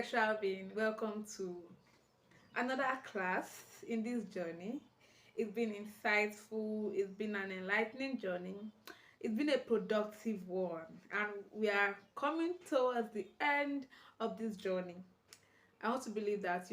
sexual being, welcome to another class in this journey. It's been insightful, it's been an enlightening journey, it's been a productive one, and we are coming towards the end of this journey. I want to believe that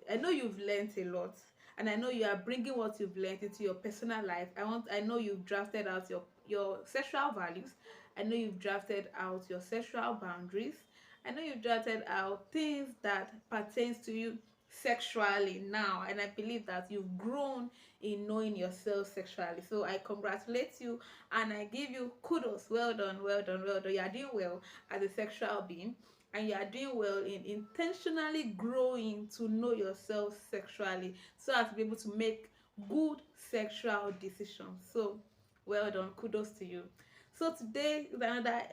I know you've learned a lot, and I know you are bringing what you've learned into your personal life. I know you've drafted out your sexual values. I know you've drafted out your sexual boundaries. I know you've drafted out things that pertains to you sexually now, and I believe that you've grown in knowing yourself sexually. So I congratulate you and I give you kudos. Well done, well done, well done. You are doing well as a sexual being, and you are doing well in intentionally growing to know yourself sexually so as to be able to make good sexual decisions. So well done, kudos to you. So today is another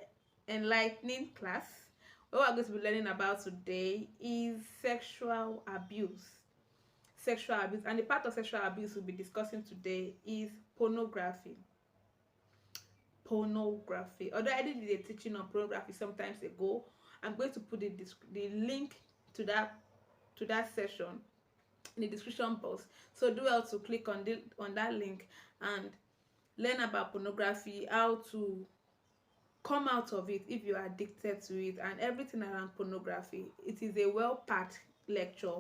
enlightening class. What we're going to be learning about today is sexual abuse. Sexual abuse, and the part of sexual abuse we'll be discussing today is pornography. Pornography. Although I did a teaching on pornography sometimes ago, I'm going to put the link to that session in the description box. So do well to click on that link and learn about pornography, how to come out of it if you are addicted to it, and everything around pornography. It is a well packed lecture.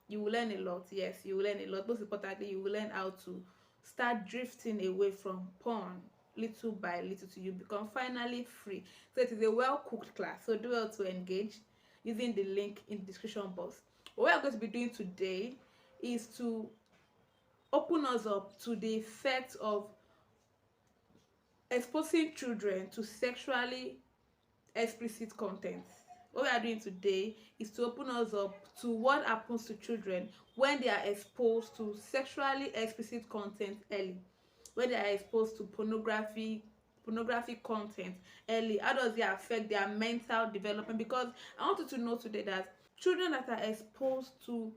You will learn a lot. Yes, you will learn a lot. Most importantly, you will learn how to start drifting away from porn little by little till you become finally free. So it is a well cooked class. So do well to engage using the link in the description box. What we are going to be doing today is to open us up to the effects of exposing children to sexually explicit content. What we are doing today is to open us up to what happens to children when they are exposed to sexually explicit content early, when they are exposed to pornographic content early. How does it affect their mental development? Because I want you to know today that children that are exposed to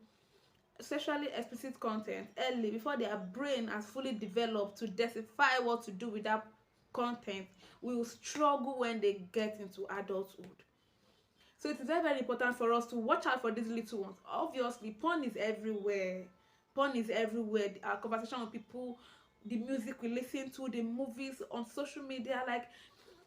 sexually explicit content early, before their brain has fully developed to decipher what to do with that content, will struggle when they get into adulthood. So it is very, very important for us to watch out for these little ones. Obviously, porn is everywhere. Porn is everywhere. Our conversation with people, the music we listen to, the movies on social media, like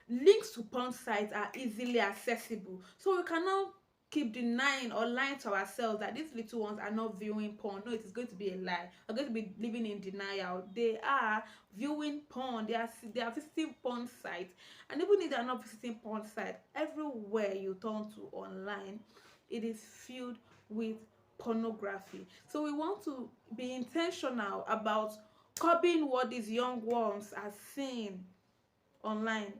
links to porn sites are easily accessible. So we cannot keep denying or lying to ourselves that these little ones are not viewing porn. No, it is going to be a lie. We're going to be living in denial. They are viewing porn. They are visiting porn sites. And even if they are not visiting porn sites, everywhere you turn to online, it is filled with pornography. So we want to be intentional about curbing what these young ones are seeing online,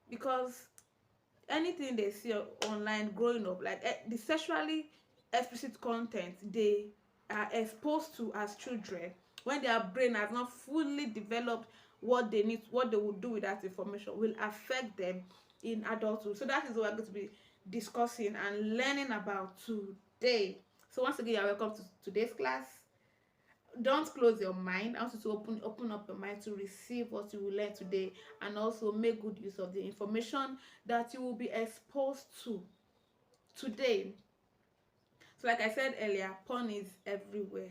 because anything they see online growing up, like the sexually explicit content they are exposed to as children, when their brain has not fully developed what they need, what they will do with that information, will affect them in adulthood. So that is what we're going to be discussing and learning about today. So once again, you're welcome to today's class. Don't close your mind. I want you to open up your mind to receive what you will learn today, and also make good use of the information that you will be exposed to today. So like I said earlier, porn is everywhere.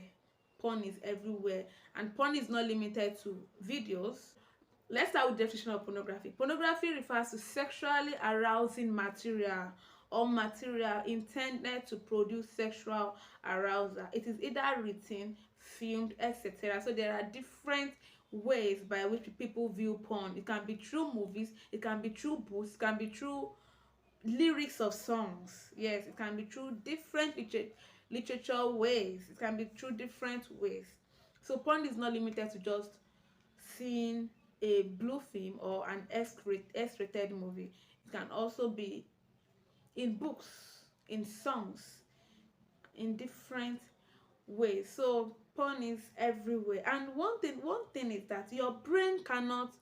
Porn is everywhere, and porn is not limited to videos. Let's start with the definition of pornography. Pornography refers to sexually arousing material or material intended to produce sexual arousal. It is either written, filmed, etc. So there are different ways by which people view porn. It can be through movies, it can be through books, it can be through lyrics of songs. Yes, it can be through different literature ways. It can be through different ways. So porn is not limited to just seeing a blue film or an X-rated movie. It can also be in books, in songs, in different ways. So porn is everywhere. And one thing is that your brain cannot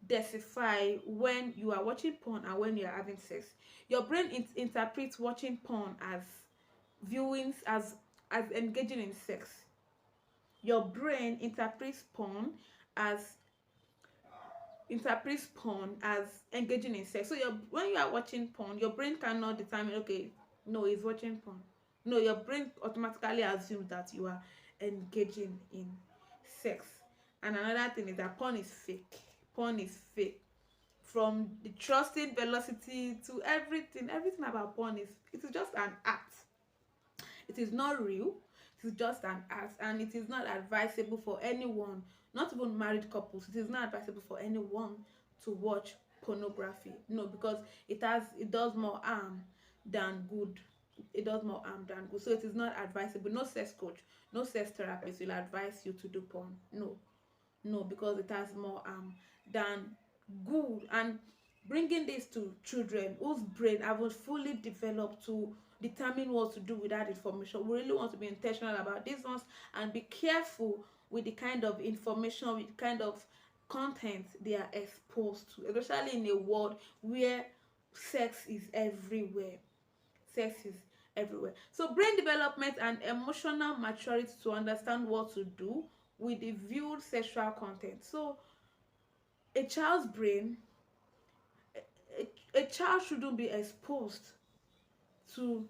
decipher when you are watching porn and when you are having sex. Your brain interprets watching porn as viewings, as engaging in sex. Your brain as interprets porn as engaging in sex. So when you are watching porn, your brain cannot determine, okay, No, it's watching porn. No, your brain automatically assumes that you are engaging in sex. And another thing is that porn is fake. Porn is fake. From the trusting velocity to everything about porn is, it is just an act. It is not real. It is just an act, and it is not advisable for anyone, not even married couples. It is not advisable for anyone to watch pornography. No, because it does more harm than good. It does more harm than good. So it is not advisable. No sex coach, no sex therapist will advise you to do porn. No, no, because it has more than good. And bringing this to children whose brain haven't fully developed to determine what to do with that information, we really want to be intentional about these ones and be careful with the kind of information, with the kind of content they are exposed to, especially in a world where sex is everywhere. Sex is everywhere. So brain development and emotional maturity to understand what to do with the viewed sexual content. So a child's brain, a child shouldn't be exposed to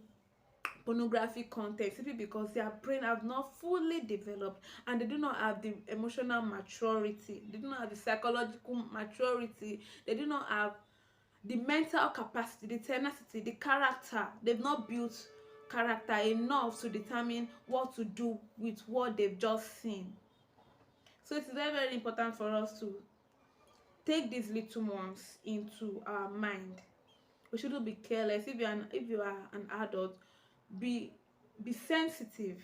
pornographic content simply because their brain have not fully developed, and they do not have the emotional maturity, they do not have the psychological maturity, they do not have the mental capacity, the tenacity, the character. They've not built character enough to determine what to do with what they've just seen. So it's very, very important for us to take these little ones into our mind. We shouldn't be careless. If you are an adult, be sensitive.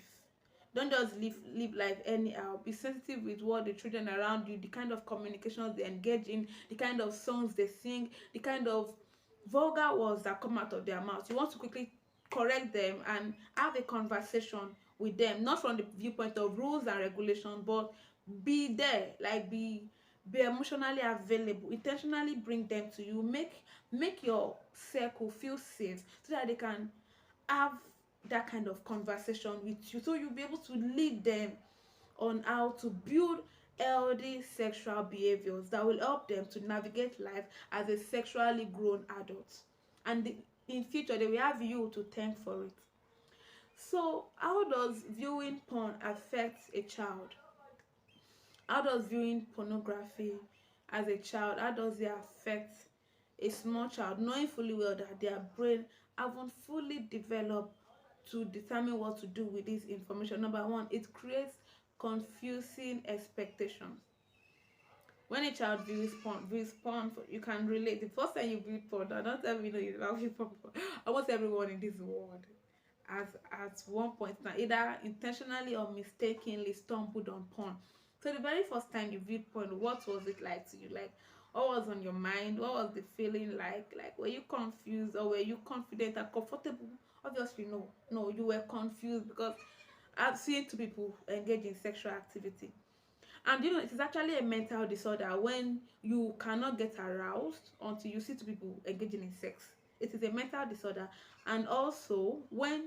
Don't just live life anyhow. Be sensitive with what the children around you, the kind of communications they engage in, the kind of songs they sing, the kind of vulgar words that come out of their mouth. You want to quickly correct them and have a conversation with them, not from the viewpoint of rules and regulations, but be there, like be emotionally available, intentionally bring them to you, make your circle feel safe so that they can have that kind of conversation with you, so you'll be able to lead them on how to build healthy sexual behaviors that will help them to navigate life as a sexually grown adult, and in future they will have you to thank for it. So how does viewing porn affect a child? How does viewing pornography as a child, how does it affect a small child, knowing fully well that their brain haven't fully developed to determine what to do with this information? Number one, it creates confusing expectations. When a child views porn, you can relate. The first time you view porn, I don't ever know you love porn. Almost everyone in this world has at one point now either intentionally or mistakenly stumbled on porn. So the very first time you viewed porn, what was it like to you? Like, what was on your mind? What was the feeling like? Like, were you confused or were you confident and comfortable? Obviously, no. No, you were confused because I've seen two people engage in sexual activity. And you know, it is actually a mental disorder when you cannot get aroused until you see two people engaging in sex. It is a mental disorder. And also, when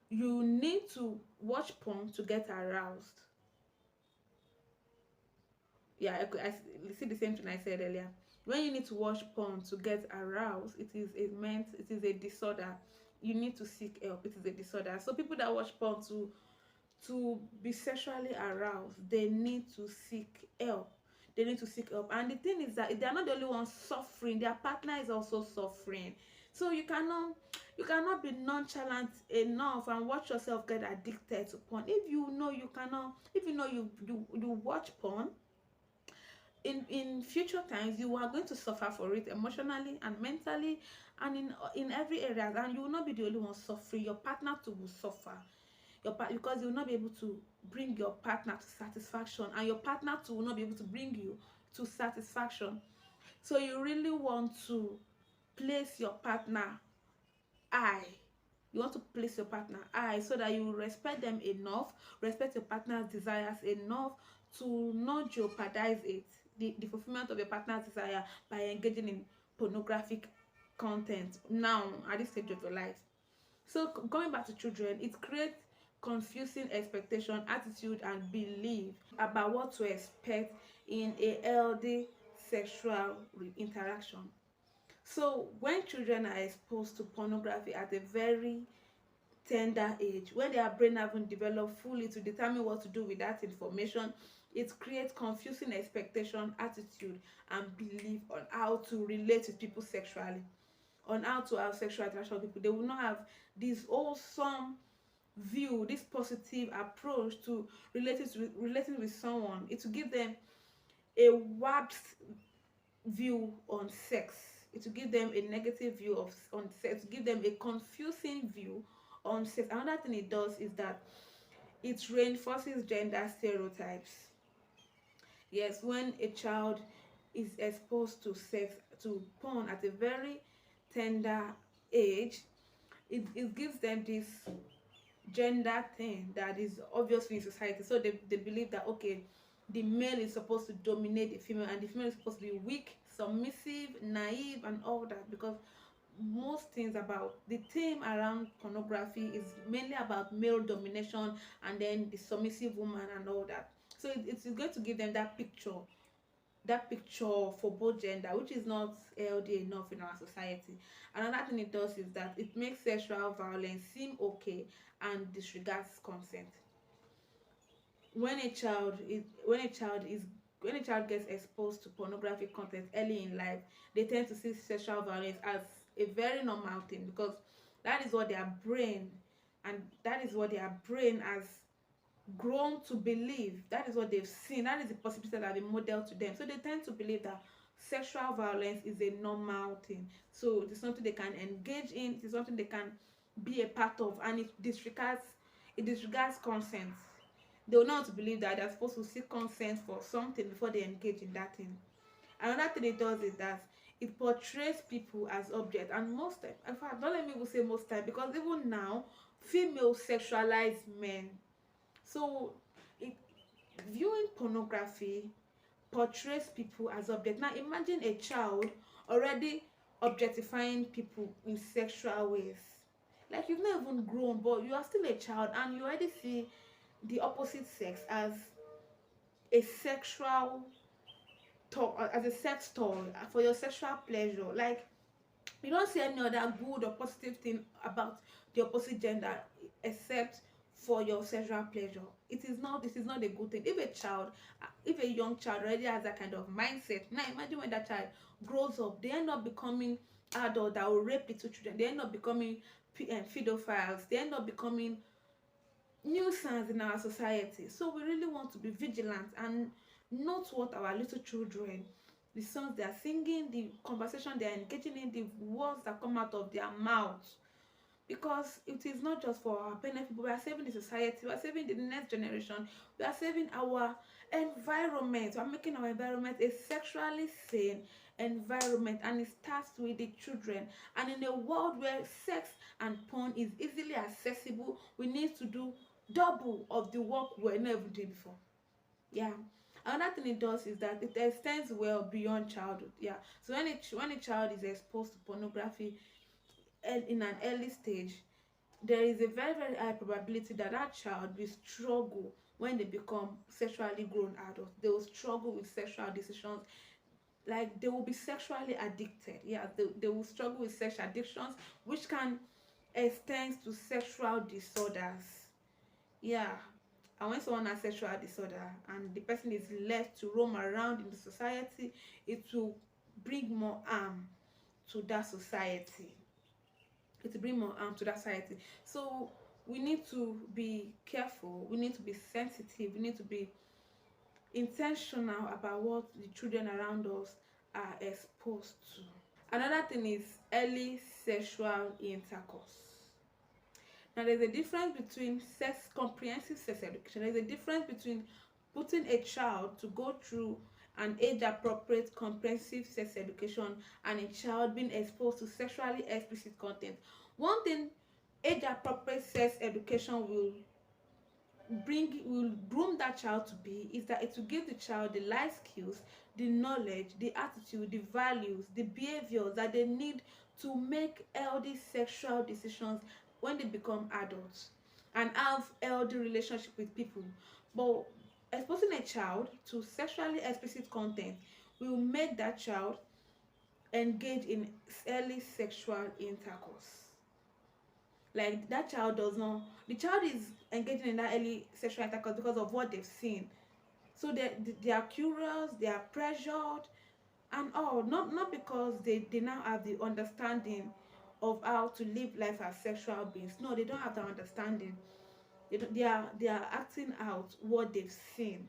you need to watch porn to get aroused. Yeah, I see the same thing I said earlier. When you need to watch porn to get aroused, it is a disorder. You need to seek help. It is a disorder. So people that watch porn to be sexually aroused, they need to seek help. They need to seek help. And the thing is that they are not the only ones suffering, their partner is also suffering. So you cannot be nonchalant enough and watch yourself get addicted to porn. If you know you cannot, if you know you watch porn, in future times you are going to suffer for it emotionally and mentally and in every area, and you will not be the only one suffering. Your partner too will suffer, because you will not be able to bring your partner to satisfaction, and your partner too will not be able to bring you to satisfaction. So you really want to place your partner high. You want to place your partner high so that you respect them enough, respect your partner's desires enough to not jeopardize the fulfillment of your partner's desire by engaging in pornographic content now at this stage of your life. So going back to children, it creates confusing expectation, attitude, and belief about what to expect in a healthy sexual interaction. So when children are exposed to pornography at a very tender age, when their brain haven't developed fully to determine what to do with that information, it creates confusing expectation, attitude, and belief on how to relate with people sexually, on how to have sexual attraction with people. They will not have this wholesome view, this positive approach to relating with someone. It will give them a warped view on sex. It will give them a negative view of on sex, give them a confusing view on sex. Another thing it does is that it reinforces gender stereotypes. Yes, when a child is exposed to sex, to porn at a very tender age, it gives them this gender thing that is obviously in society. So they believe that, okay, the male is supposed to dominate the female, and the female is supposed to be weak, submissive, naive, and all that, because most things about the theme around pornography is mainly about male domination, and then the submissive woman and all that. So it's going to give them that picture for both gender, which is not healthy enough in our society. Another thing it does is that it makes sexual violence seem okay and disregards consent. When a child is when a child gets exposed to pornographic content early in life, they tend to see sexual violence as a very normal thing, because that is what their brain has grown to believe. That is what they've seen. That is the possibility that have been modeled to them. So they tend to believe that sexual violence is a normal thing. So it is something they can engage in. It is something they can be a part of, and it disregards consent. They will not believe that they're supposed to seek consent for something before they engage in that thing. Another thing it does is that it portrays people as objects, and most time, in fact, don't let me even say most time, because even now, females sexualize men. So it, viewing pornography portrays people as objects. Now imagine a child already objectifying people in sexual ways. Like, you've not even grown, but you are still a child, and you already see the opposite sex as a sexual as a sex toy for your sexual pleasure. Like, you don't see any other good or positive thing about the opposite gender except for your sexual pleasure. It is not a good thing. If a young child already has that kind of mindset, now imagine when that child grows up, they end up becoming adults that will rape little children. They end up becoming pedophiles. They end up becoming nuisance in our society. So we really want to be vigilant and note what our little children, the songs they are singing, the conversation they are engaging in, the words that come out of their mouths, because it is not just for our benefit, but we are saving the society, we are saving the next generation, we are saving our environment, we are making our environment a sexually sane environment, and it starts with the children. And in a world where sex and porn is easily accessible, we need to do double of the work we're never doing before. Yeah. Another thing it does is that it extends well beyond childhood. Yeah. So when a child is exposed to pornography in an early stage, there is a very, very high probability that that child will struggle when they become sexually grown adults. They will struggle with sexual decisions. Like, they will be sexually addicted. Yeah, they will struggle with sex addictions, which can extend to sexual disorders. Yeah. And when someone has sexual disorder and the person is left to roam around in the society, it will bring more harm to that society. It will bring more harm to that society. So we need to be careful, we need to be sensitive, we need to be intentional about what the children around us are exposed to. Another thing is early sexual intercourse. Now, there's a difference between comprehensive sex education. There's a difference between putting a child to go through an age-appropriate comprehensive sex education and a child being exposed to sexually explicit content. One thing age-appropriate sex education will groom that child to be is that it will give the child the life skills, the knowledge, the attitude, the values, the behaviors that they need to make healthy sexual decisions when they become adults and have healthy relationship with people. But exposing a child to sexually explicit content will make that child engage in early sexual intercourse. Like that child does not, the child is engaging in that early sexual intercourse because of what they've seen. So they are curious, they are pressured and all, not because they now have the understanding of how to live life as sexual beings. No, they don't have the understanding. They are acting out what they've seen.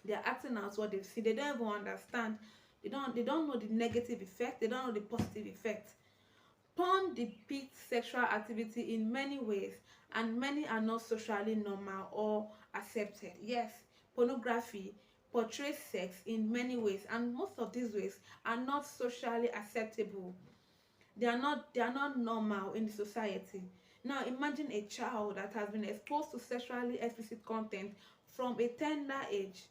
They are acting out what they've seen. They don't even understand. They don't know the negative effect. They don't know the positive effect. Porn depicts sexual activity in many ways, and many are not socially normal or accepted. Yes, pornography portrays sex in many ways, and most of these ways are not socially acceptable. They are not normal in the society. Now imagine a child that has been exposed to sexually explicit content from a tender age.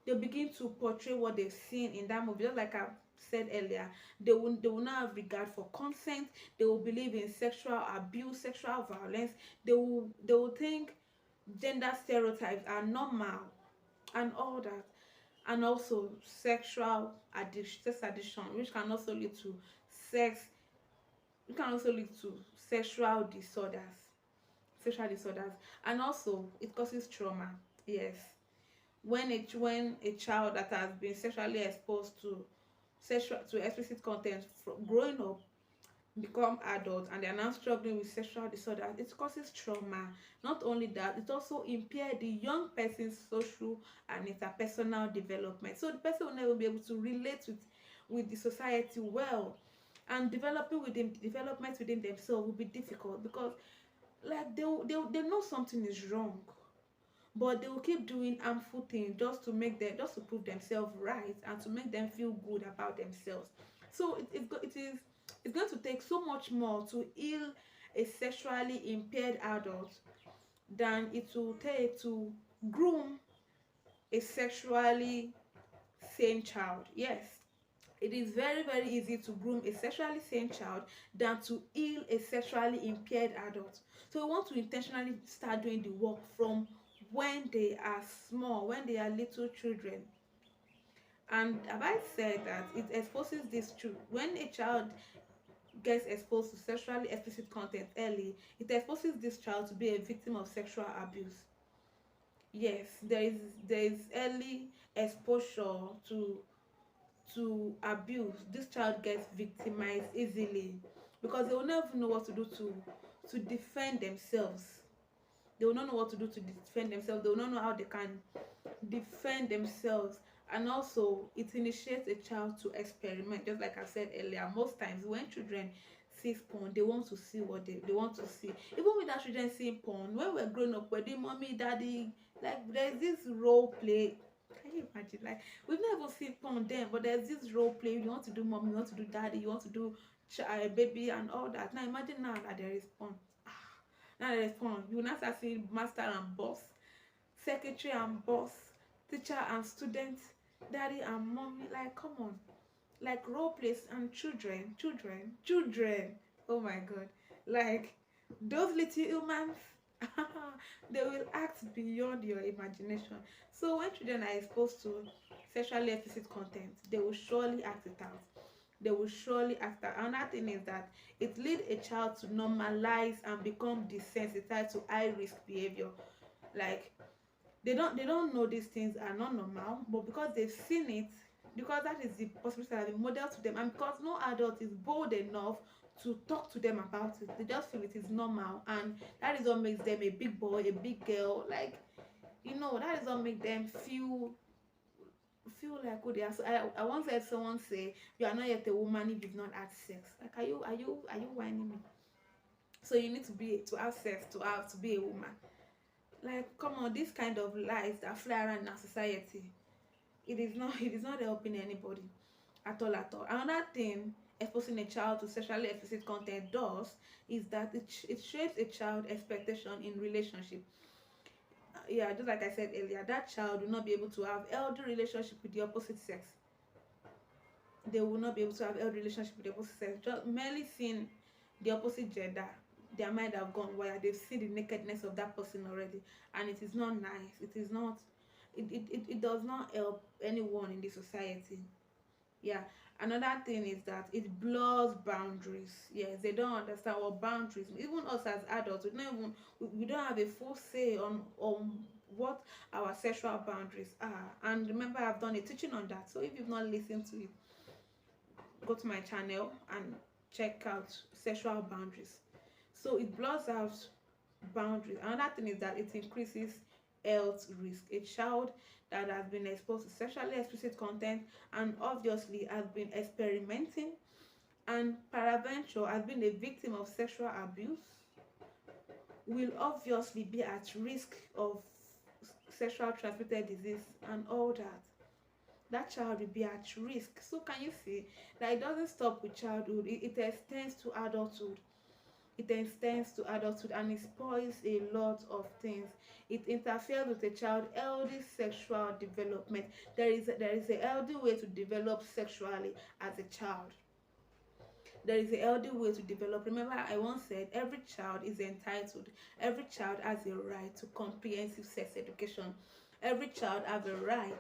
They begin to portray what they've seen in that movie. Just like I said earlier, they will not have regard for consent. They will believe in sexual abuse, sexual violence. They will think gender stereotypes are normal and all that. And also sex addiction, which can also lead to sex it can also lead to sexual disorders, and also it causes trauma. Yes, when a child that has been sexually exposed to explicit content from growing up become adults and they are now struggling with sexual disorders, it causes trauma. Not only that, it also impair the young person's social and interpersonal development, so the person will never be able to relate with the society well, and development within themselves will be difficult because like they know something is wrong, but they will keep doing harmful things just to prove themselves right and to make them feel good about themselves. So it's going to take so much more to heal a sexually impaired adult than it will take to groom a sexually sane child. Yes, it is very very easy to groom a sexually sane child than to heal a sexually impaired adult. So we want to intentionally start doing the work from when they are small, when they are little children. And have I said that it exposes this truth? When a child gets exposed to sexually explicit content early, it exposes this child to be a victim of sexual abuse. Yes, there is early exposure to abuse. This child gets victimized easily because they will never know what to do to defend themselves. They will not know what to do to defend themselves. They will not know how they can defend themselves. And also it initiates a child to experiment. Just like I said earlier, most times when children see porn, they want to see what they want to see. Even without children seeing porn, when we're growing up, we're doing mommy daddy, like there's this role play. Can you imagine? Like we've never seen porn then, but there's this role play. You want to do mommy, you want to do daddy, you want to do baby and all that. Now imagine now that there is porn. Now there is porn. You will now start seeing master and boss, secretary and boss, teacher and student, daddy and mommy. Like come on, like role plays and children. Oh my god, like those little humans. They will act beyond your imagination. So when children are exposed to sexually explicit content, they will surely act it out. They will surely act out. Another thing is that it leads a child to normalize and become desensitized to high risk behavior. Like they don't know these things are not normal, but because they've seen it, because that is the possibility that have been modeled to them, and because no adult is bold enough to talk to them about it, they just feel it is normal, and that is what makes them a big boy, a big girl. Like that is what makes them feel like who they are. So I once heard someone say, "You are not yet a woman if you've not had sex." Like, are you whining me? So you need to have sex to be a woman. Like, come on, this kind of lies that fly around in our society, it is not helping anybody at all. Another thing exposing a child to sexually explicit content does is that it shapes a child expectation in relationship. Yeah, just like I said earlier, that child will not be able to have healthy relationship with the opposite sex. They will not be able to have healthy relationship with the opposite sex. Just merely seeing the opposite gender, their mind have gone wild. They've seen the nakedness of that person already, and it is not nice. It is not. It does not help anyone in the society. Yeah, Another thing is that it blurs boundaries. Yes, they don't understand what boundaries mean. Even us as adults, we don't have a full say on what our sexual boundaries are. And remember, I've done a teaching on that, so if you've not listened to it, go to my channel and check out sexual boundaries. So it blurs out boundaries. Another thing is that it increases health risk. A child that has been exposed to sexually explicit content and obviously has been experimenting and peradventure has been a victim of sexual abuse will obviously be at risk of sexual transmitted disease and all that. That child will be at risk. So can you see that it doesn't stop with childhood, it extends to adulthood. It extends to adulthood and it spoils a lot of things. It interferes with a child's healthy sexual development. There is a healthy way to develop sexually as a child. There is a healthy way to develop. Remember, I once said every child is entitled, every child has a right to comprehensive sex education. Every child has a right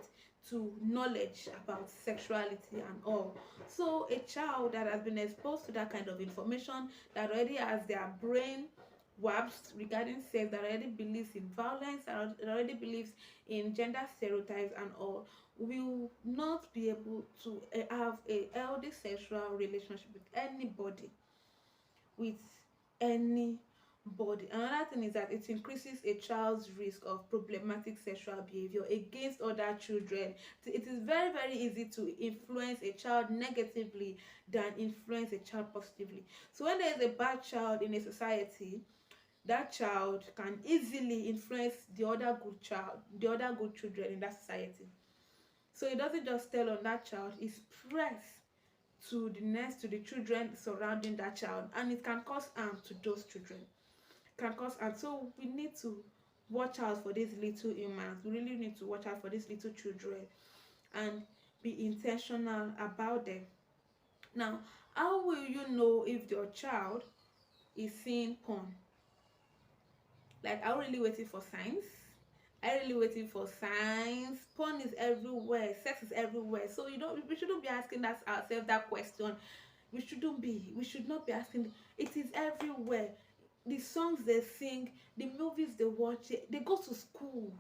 to knowledge about sexuality and all. So a child that has been exposed to that kind of information, that already has their brain warped regarding sex, that already believes in violence, that already believes in gender stereotypes and all, will not be able to have a healthy sexual relationship with anybody. With anybody. Another thing is that it increases a child's risk of problematic sexual behavior against other children. It is very, very easy to influence a child negatively than influence a child positively. So when there is a bad child in a society, that child can easily influence the other good children in that society. So it doesn't just tell on that child, it spreads to the children surrounding that child, and it can cause harm to those children. Can cause harm. So we need to watch out for these little humans. We really need to watch out for these little children and be intentional about them. Now, how will you know if your child is seeing porn? Like, are we really waiting for signs? Are you really waiting for signs? Porn is everywhere, sex is everywhere. So we shouldn't be asking ourselves that question. We should not be asking. It is everywhere. The songs they sing, the movies they watch, they go to school,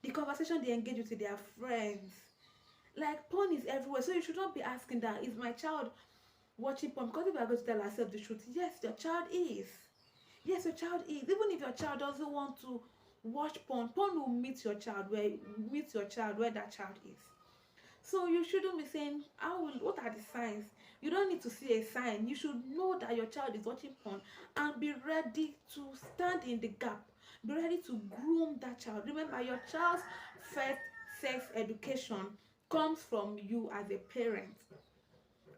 the conversation they engage with their friends. Like, porn is everywhere. So you should not be asking that, is my child watching porn? Because if we are going to tell ourselves the truth, yes, your child is. Yes, your child is. Even if your child doesn't want to watch porn, porn will meet your child where that child is. So you shouldn't be saying, what are the signs? You don't need to see a sign. You should know that your child is watching porn and be ready to stand in the gap. Be ready to groom that child. Remember, your child's first sex education comes from you as a parent.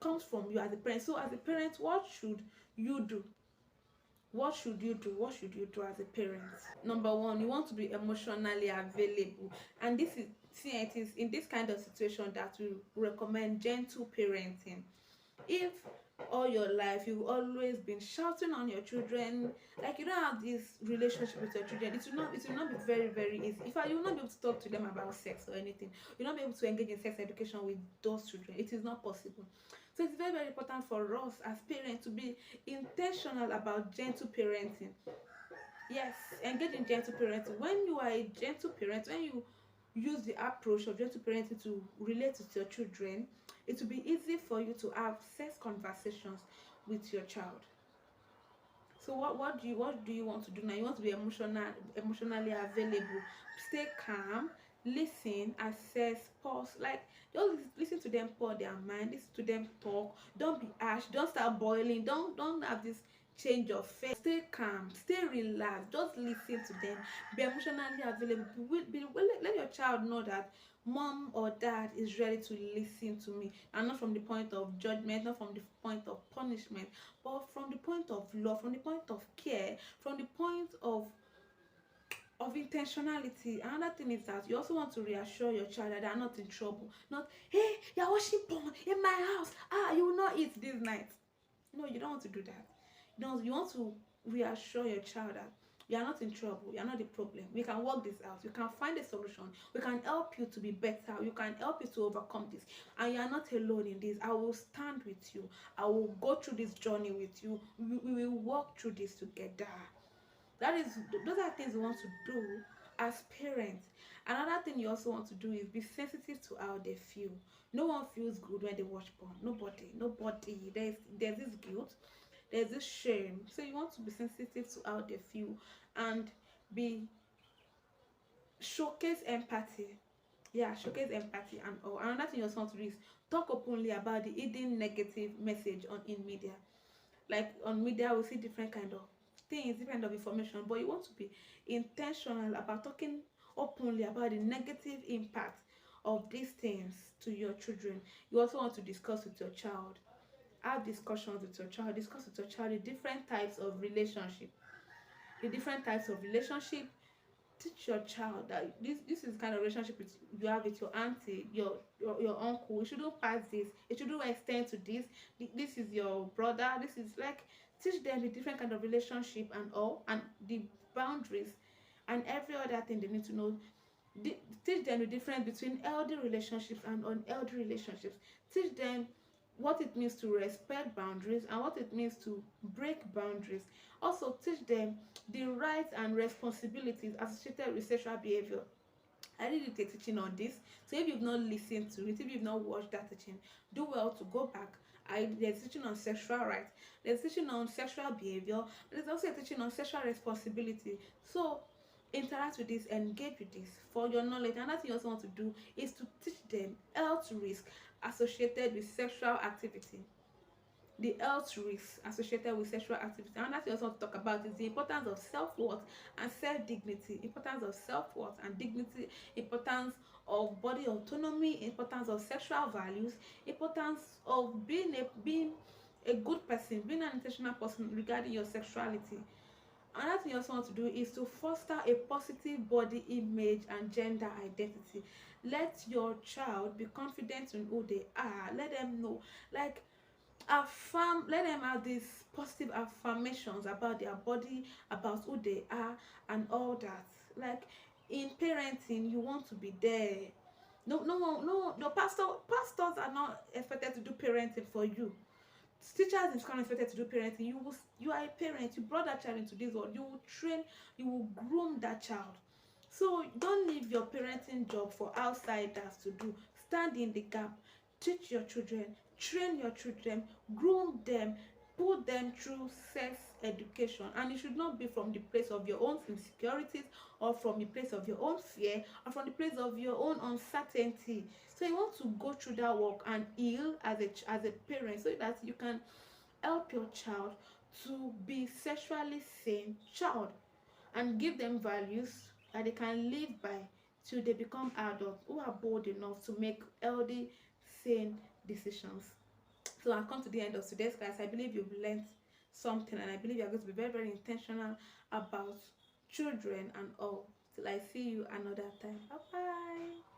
So as a parent, what should you do? What should you do? What should you do as a parent? Number one, you want to be emotionally available. And it is in this kind of situation that we recommend gentle parenting. If all your life you've always been shouting on your children, like you don't have this relationship with your children, it will not be very, very easy. In fact, you will not be able to talk to them about sex or anything. You'll not be able to engage in sex education with those children. It is not possible. So it's very, very important for us as parents to be intentional about gentle parenting. Yes, engage in gentle parenting. When you are a gentle parent, when you use the approach of gentle parenting to relate with your children, it will be easy for you to have sex conversations with your child. So what do you want to do now? You want to be emotionally available. Stay calm, listen, assess, pause. Like, just listen to them pour their mind, listen to them talk. Don't be harsh, don't start boiling, don't have this change of face. Stay calm, stay relaxed, just listen to them, be emotionally available. Let your child know that mom or dad is ready to listen to me, and not from the point of judgment, not from the point of punishment, but from the point of love, from the point of care, from the point of intentionality. Another thing is that you also want to reassure your child that they are not in trouble. Not, hey, you're watching porn in my house, you will not eat this night. No, you don't want to do that. You want to reassure your child that You are not in trouble. You are not the problem. We can work this out. You can find a solution. We can help you to be better. You can help you to overcome this. And you are not alone in this. I will stand with you. I will go through this journey with you. We will walk through this together. Those are things you want to do as parents. Another thing you also want to do is be sensitive to how they feel. No one feels good when they watch porn. Nobody. There's this guilt, there's this shame. So you want to be sensitive to how they feel and be showcase empathy. Yeah, showcase empathy and all. Another thing you also want to do is talk openly about the hidden negative message on in media. Like on media we see different kind of things, different kind of information, but you want to be intentional about talking openly about the negative impact of these things to your children. You also want to discuss with your child, have discussions with your child, discuss with your child the different types of relationship, teach your child that this is kind of relationship you have with your auntie, your uncle. You shouldn't pass this, it shouldn't extend to this. This is your brother, this is like, teach them the different kind of relationship and all, and the boundaries and every other thing they need to know. Teach them the difference between healthy relationships and unhealthy relationships. Teach them what it means to respect boundaries and what it means to break boundaries. Also teach them the rights and responsibilities associated with sexual behavior. I did a teaching on this, so if you've not listened to it, if you've not watched that teaching, do well to go back. There's teaching on sexual rights, there's teaching on sexual behavior, there's also a teaching on sexual responsibility. So interact with this, engage with this for your knowledge. Another thing you also want to do is to teach them health risk associated with sexual activity. The health risks associated with sexual activity. Another thing I also want to talk about is the importance of self-worth and self-dignity. Importance of self-worth and dignity, importance of body autonomy, importance of sexual values, importance of being a good person, being an intentional person regarding your sexuality. Another thing you also want to do is to foster a positive body image and gender identity. Let your child be confident in who they are. Let them know, like, let them have these positive affirmations about their body, about who they are and all that. Like in parenting, you want to be there. No, pastors are not expected to do parenting for you. Teachers is kind of expected to do parenting. You are a parent, you brought that child into this world, you will train, you will groom that child. So don't leave your parenting job for outsiders to do. Stand in the gap, teach your children, train your children, groom them, put them through sex education. And it should not be from the place of your own insecurities or from the place of your own fear or from the place of your own uncertainty. So you want to go through that work and heal as a parent, so that you can help your child to be sexually sane child and give them values that they can live by till they become adults who are bold enough to make healthy, sane decisions. So I've come to the end of today's class. I believe you've learned something, and I believe you're going to be very, very intentional about children and all. Till I see you another time. Bye bye.